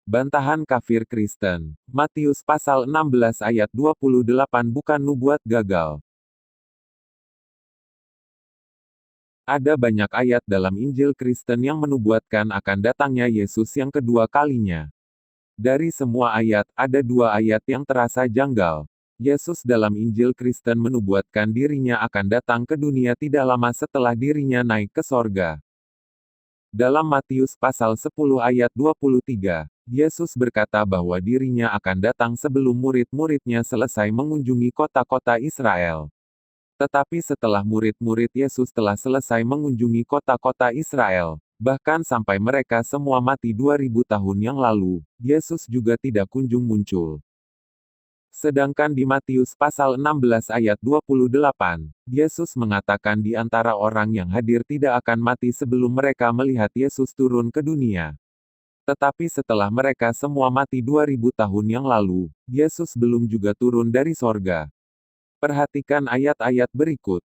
Bantahan kafir Kristen. Matius pasal 16 ayat 28 bukan nubuat gagal. Ada banyak ayat dalam Injil Kristen yang menubuatkan akan datangnya Yesus yang kedua kalinya. Dari semua ayat, ada dua ayat yang terasa janggal. Yesus dalam Injil Kristen menubuatkan dirinya akan datang ke dunia tidak lama setelah dirinya naik ke sorga. Dalam Matius pasal 10 ayat 23, Yesus berkata bahwa dirinya akan datang sebelum murid-muridnya selesai mengunjungi kota-kota Israel. Tetapi setelah murid-murid Yesus telah selesai mengunjungi kota-kota Israel, bahkan sampai mereka semua mati 2000 tahun yang lalu, Yesus juga tidak kunjung muncul. Sedangkan di Matius pasal 16 ayat 28, Yesus mengatakan di antara orang yang hadir tidak akan mati sebelum mereka melihat Yesus turun ke dunia. Tetapi setelah mereka semua mati 2000 tahun yang lalu, Yesus belum juga turun dari sorga. Perhatikan ayat-ayat berikut.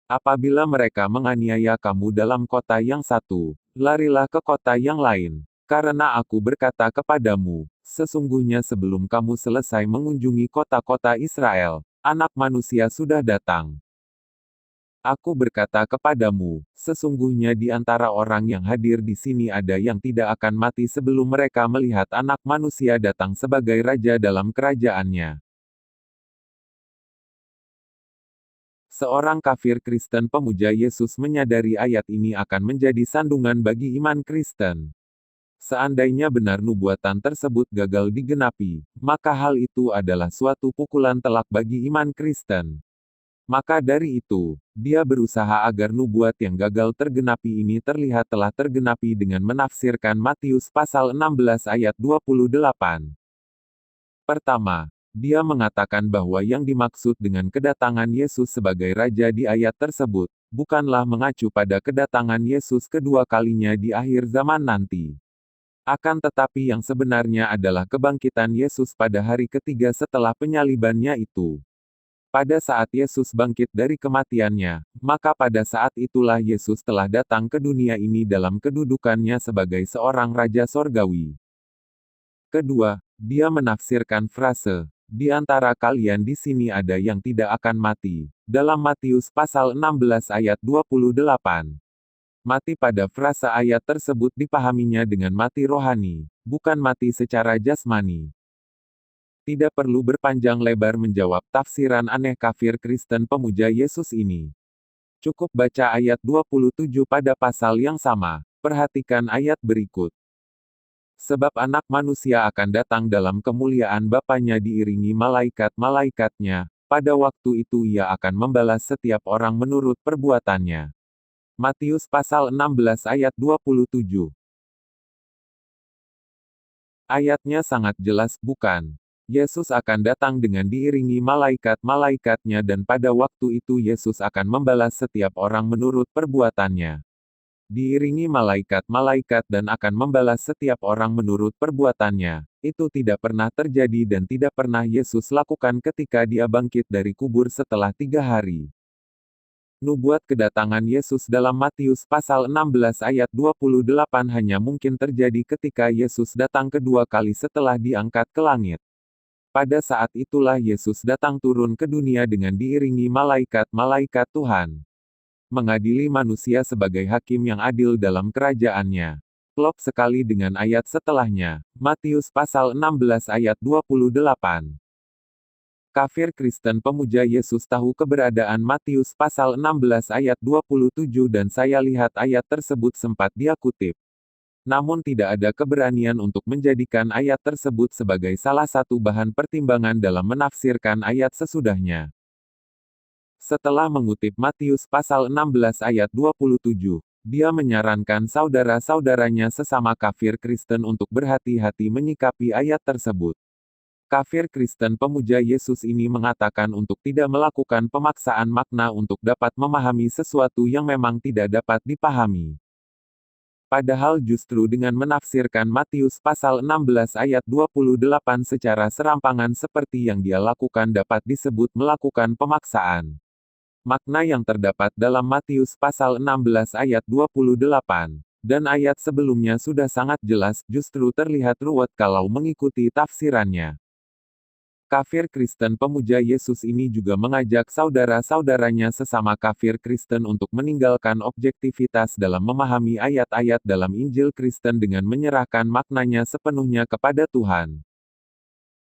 Apabila mereka menganiaya kamu dalam kota yang satu, larilah ke kota yang lain. Karena aku berkata kepadamu, sesungguhnya sebelum kamu selesai mengunjungi kota-kota Israel, Anak Manusia sudah datang. Aku berkata kepadamu, sesungguhnya di antara orang yang hadir di sini ada yang tidak akan mati sebelum mereka melihat Anak Manusia datang sebagai Raja dalam kerajaannya. Seorang kafir Kristen pemuja Yesus menyadari ayat ini akan menjadi sandungan bagi iman Kristen. Seandainya benar nubuatan tersebut gagal digenapi, maka hal itu adalah suatu pukulan telak bagi iman Kristen. Maka dari itu, dia berusaha agar nubuat yang gagal tergenapi ini terlihat telah tergenapi dengan menafsirkan Matius pasal 16 ayat 28. Pertama, dia mengatakan bahwa yang dimaksud dengan kedatangan Yesus sebagai Raja di ayat tersebut, bukanlah mengacu pada kedatangan Yesus kedua kalinya di akhir zaman nanti. Akan tetapi yang sebenarnya adalah kebangkitan Yesus pada hari ketiga setelah penyalibannya itu. Pada saat Yesus bangkit dari kematiannya, maka pada saat itulah Yesus telah datang ke dunia ini dalam kedudukannya sebagai seorang Raja Sorgawi. Kedua, dia menafsirkan frase, di antara kalian di sini ada yang tidak akan mati, dalam Matius pasal 16 ayat 28. Mati pada frasa ayat tersebut dipahaminya dengan mati rohani, bukan mati secara jasmani. Tidak perlu berpanjang lebar menjawab tafsiran aneh kafir Kristen pemuja Yesus ini. Cukup baca ayat 27 pada pasal yang sama. Perhatikan ayat berikut. Sebab Anak Manusia akan datang dalam kemuliaan Bapanya diiringi malaikat-malaikatnya, pada waktu itu Ia akan membalas setiap orang menurut perbuatannya. Matius pasal 16 ayat 27. Ayatnya sangat jelas, bukan? Yesus akan datang dengan diiringi malaikat-malaikatnya dan pada waktu itu Yesus akan membalas setiap orang menurut perbuatannya. Diiringi malaikat-malaikat dan akan membalas setiap orang menurut perbuatannya. Itu tidak pernah terjadi dan tidak pernah Yesus lakukan ketika Dia bangkit dari kubur setelah 3 hari. Nubuat kedatangan Yesus dalam Matius pasal 16 ayat 28 hanya mungkin terjadi ketika Yesus datang kedua kali setelah diangkat ke langit. Pada saat itulah Yesus datang turun ke dunia dengan diiringi malaikat-malaikat Tuhan. Mengadili manusia sebagai hakim yang adil dalam kerajaannya. Klop sekali dengan ayat setelahnya, Matius pasal 16 ayat 28. Kafir Kristen pemuja Yesus tahu keberadaan Matius pasal 16 ayat 27 dan saya lihat ayat tersebut sempat dia kutip. Namun tidak ada keberanian untuk menjadikan ayat tersebut sebagai salah satu bahan pertimbangan dalam menafsirkan ayat sesudahnya. Setelah mengutip Matius pasal 16 ayat 27, dia menyarankan saudara-saudaranya sesama kafir Kristen untuk berhati-hati menyikapi ayat tersebut. Kafir Kristen pemuja Yesus ini mengatakan untuk tidak melakukan pemaksaan makna untuk dapat memahami sesuatu yang memang tidak dapat dipahami. Padahal justru dengan menafsirkan Matius pasal 16 ayat 28 secara serampangan seperti yang dia lakukan dapat disebut melakukan pemaksaan. Makna yang terdapat dalam Matius pasal 16 ayat 28 Dan ayat sebelumnya sudah sangat jelas, justru terlihat ruwet kalau mengikuti tafsirannya. Kafir Kristen pemuja Yesus ini juga mengajak saudara-saudaranya sesama kafir Kristen untuk meninggalkan objektivitas dalam memahami ayat-ayat dalam Injil Kristen dengan menyerahkan maknanya sepenuhnya kepada Tuhan.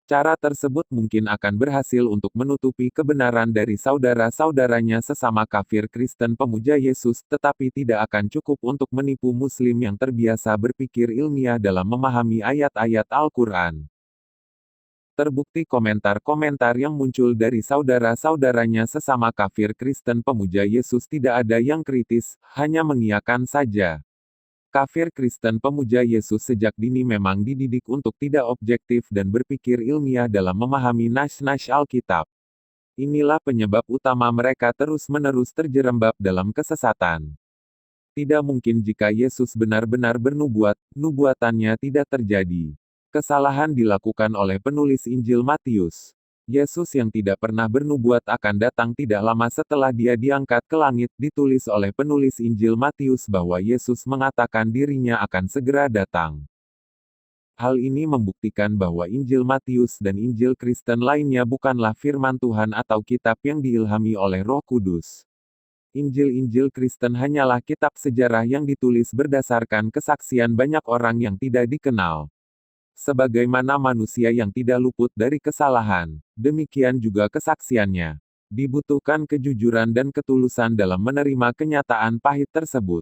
Cara tersebut mungkin akan berhasil untuk menutupi kebenaran dari saudara-saudaranya sesama kafir Kristen pemuja Yesus, tetapi tidak akan cukup untuk menipu Muslim yang terbiasa berpikir ilmiah dalam memahami ayat-ayat Al-Quran. Terbukti komentar-komentar yang muncul dari saudara-saudaranya sesama kafir Kristen pemuja Yesus tidak ada yang kritis, hanya mengiyakan saja. Kafir Kristen pemuja Yesus sejak dini memang dididik untuk tidak objektif dan berpikir ilmiah dalam memahami nas-nas Alkitab. Inilah penyebab utama mereka terus-menerus terjerembab dalam kesesatan. Tidak mungkin jika Yesus benar-benar bernubuat, nubuatannya tidak terjadi. Kesalahan dilakukan oleh penulis Injil Matius. Yesus yang tidak pernah bernubuat akan datang tidak lama setelah dia diangkat ke langit, ditulis oleh penulis Injil Matius bahwa Yesus mengatakan dirinya akan segera datang. Hal ini membuktikan bahwa Injil Matius dan Injil Kristen lainnya bukanlah firman Tuhan atau kitab yang diilhami oleh Roh Kudus. Injil-Injil Kristen hanyalah kitab sejarah yang ditulis berdasarkan kesaksian banyak orang yang tidak dikenal. Sebagaimana manusia yang tidak luput dari kesalahan, demikian juga kesaksiannya. Dibutuhkan kejujuran dan ketulusan dalam menerima kenyataan pahit tersebut.